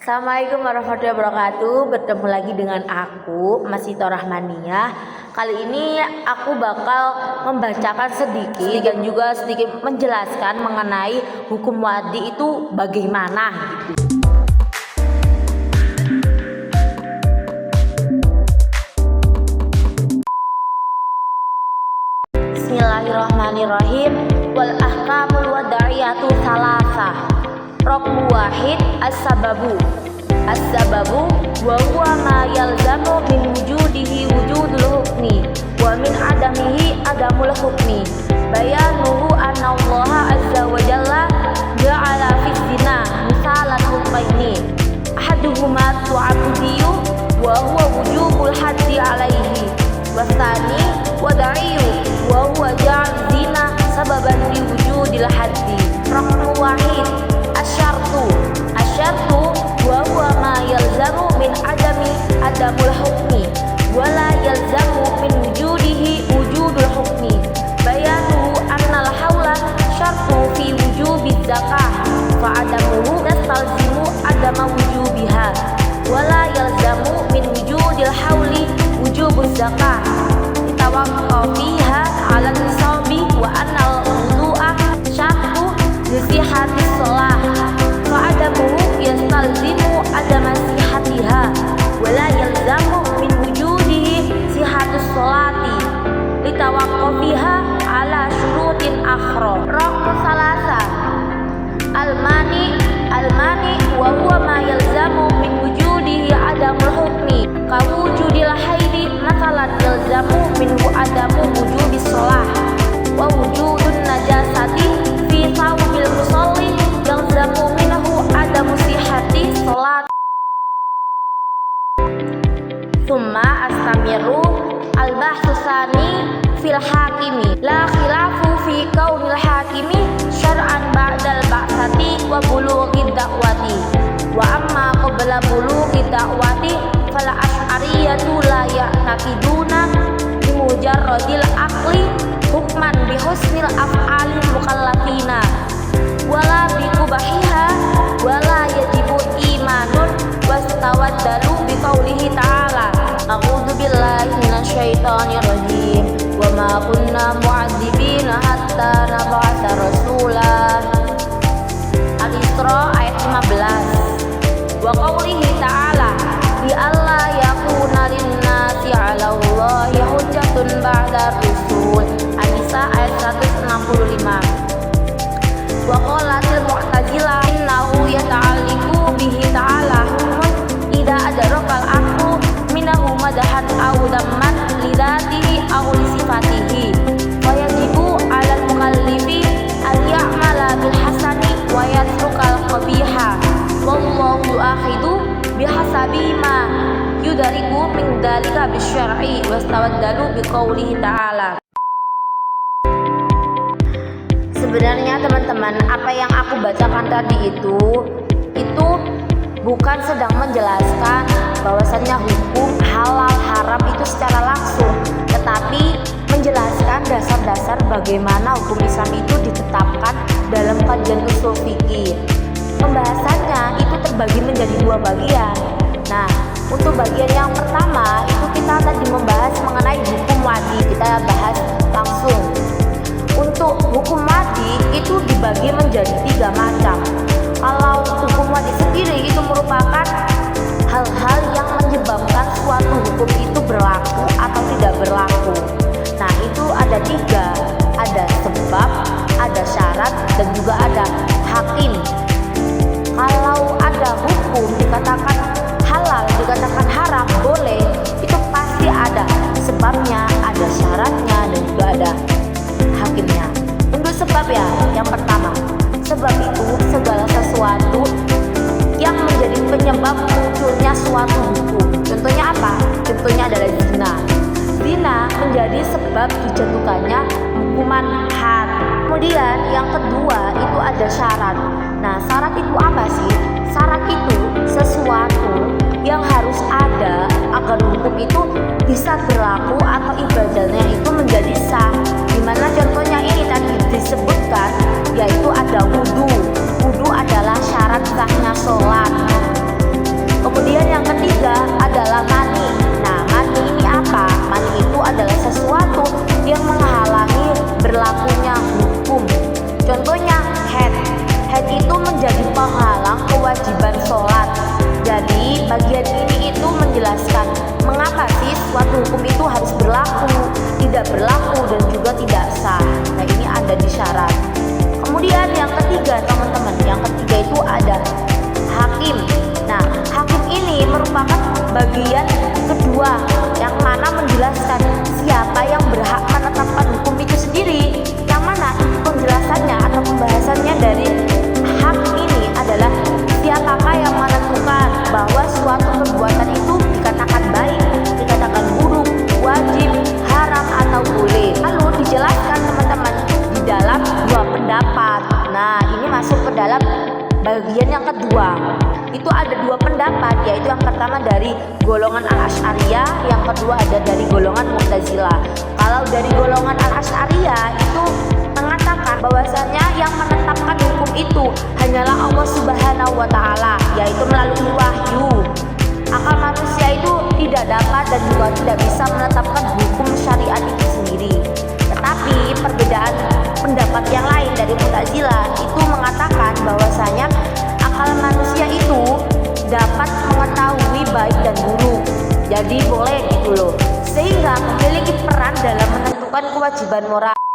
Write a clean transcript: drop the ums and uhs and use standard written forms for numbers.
Assalamualaikum warahmatullahi wabarakatuh. Bertemu lagi dengan aku Masito Rahmaniah. Kali ini aku bakal membacakan sedikit dan juga sedikit menjelaskan mengenai hukum wadi itu bagaimana gitu. Bismillahirrahmanirrahim. Wal ahkamul wada'iyatu salasah. Rokmu wahid as-sababu wa huwa ma yalzamu min wujudihi wujudul hukmi wa min adamihi adamul hukmi. Bayanuhu anna Allah azza wa jalla ja'ala fi zina misalan hukmaini ahaduhuma tu'abudiyu wa huwa wujubul haddi alaihi wasani wadaiyu wa huwa ja'al zina sababan li wujudil haddi. Rokmu wahid asyartu wa huwa ma yalzamu min adamul hukmi wa la yalzamu min wujudihi wujudul hukmi. Bayanuhu annal hawla syartu fi wujubiz zakah fa adamuhu yastalzimu adama wujubiha wa la yalzamu min wujudil hawli wujubuz zakah tawaqqafiha 'ala nisabi wa annal wudu'a syartu li sihhatis shalah fa adamuhu yastalzimu adama sihhatiha wa la yalzamu min wujudihi sihhatus sholati litawaqqafiha 'ala syurutin akhra. Raqmu salasa almani wa huwa ma yalzamu min wujudihi adamul hukmi ka wujudil haidi masalan yalzamu minhu adamu wujubis sholah wa wujudun najasati fi thawbil musalli yalzamu minhu adamu sihhati sholat. Summa astamiru al-bahsu sani fil hakimi la khilafu fi kaunil hakimi syar'an ba'dal ba'sati wa bulughid da'wati wa amma qabla bulughid da'wati fala asy'ariyatu la ya'taqiduna bi mujarradil aqli hukman bi husnil af'alil mukallafina wala bi kubahiha wala yajibu imanun wastawaddalu bi qaulihi ta'ala a'udzu billahi minasyaitonir rajim wa ma kunna mu'adzibina hatta nab'atsa rasula. Al-Isra ayat 15. Wa qaulihi ta'ala bi alla yakuna lin-nasi 'ala Allahi hujjatun ba'da rusul. An-Nisa ayat 165. Wa qalatil mu'tazilah innahu yata'alliqu bihi ta'ala humun idza adrakal aqlu minahu madahan aw damman li dzatihi aw li sifatihi wa yajibu 'alal mukallifi an ya'mala bil hasani wa yatrukal qabiha wallahu yu'akhidu bihasabi ma yudariku min dzalika bisyar'i wastawaddalu biqaulihi ta'ala. Sebenarnya teman-teman, apa yang aku bacakan tadi itu bukan sedang menjelaskan bahwasannya hukum halal haram itu secara langsung, tetapi menjelaskan dasar-dasar bagaimana hukum Islam itu ditetapkan dalam kajian ushul fikih. Pembahasannya itu terbagi menjadi dua bagian. Nah, untuk bagian yang pertama itu kita tadi membahas mengenai hukum wadi, kita bahas langsung. Untuk hukum wadi itu dibagi menjadi 3 macam. Kalau hukum wadi sendiri itu merupakan hal-hal yang menyebabkan suatu hukum itu berlaku atau tidak berlaku. Nah, itu ada 3, ada sebab, ada syarat, dan juga ada hakim. Kalau ada hukum dikatakan halal, dikatakan haram, boleh, itu pasti ada sebabnya, ada syaratnya, dan juga ada hakimnya. Untuk sebab ya, yang pertama, sebab itu segala sesuatu yang menjadi penyebab munculnya suatu hukum. Contohnya apa? Contohnya adalah zina. Zina menjadi sebab dijatuhkannya hukuman had. Kemudian yang kedua itu ada syarat. Nah, syarat itu apa sih? Syarat itu sesuatu yang harus ada agar hukum itu bisa berlaku atau ibadahnya itu menjadi sah. Dimana contohnya ini tadi disebutkan, yaitu ada wudu. Wudu adalah syarat sahnya sholat. Kemudian yang ketiga adalah mani. Nah, mani ini apa? Mani itu adalah sesuatu yang menghalangi berlakunya hukum. Contohnya head. Head itu menjadi penghalang kewajiban sholat. Jadi bagian ini itu menjelaskan mengapa sih suatu hukum itu harus berlaku, tidak berlaku, dan juga tidak sah. Nah, ini ada di syarat. Kemudian yang ketiga teman-teman, yang ketiga itu ada hakim. Nah, hakim ini merupakan bagian kedua yang mana menjelaskan siapa yang berhak menetapkan hukum itu sendiri. Yang mana penjelasannya atau pembahasannya dari hakim ini adalah siapakah yang menentukan bahwa suatu perbuatan itu dikatakan baik, dikatakan buruk, wajib, haram, atau boleh. Lalu dijelaskan teman-teman di dalam dua pendapat. Nah, ini masuk ke dalam bagian yang kedua. Itu ada dua pendapat, yaitu yang pertama dari golongan Al-Asy'ariyah, yang kedua ada dari golongan Mu'tazilah. Kalau dari golongan Al-Asy'ariyah itu mengatakan bahwasanya yang menetapkan hukum itu hanyalah Allah Subhanahu wa taala, yaitu melalui wahyu. Akal manusia itu tidak dapat dan juga tidak bisa menetapkan hukum syariat itu sendiri. Tetapi perbedaan pendapat yang lain dari Mu'tazilah itu mengatakan bahwasanya akal manusia itu dapat mengetahui baik dan buruk. Jadi boleh gitu loh. Sehingga memiliki peran dalam menentukan kewajiban moral.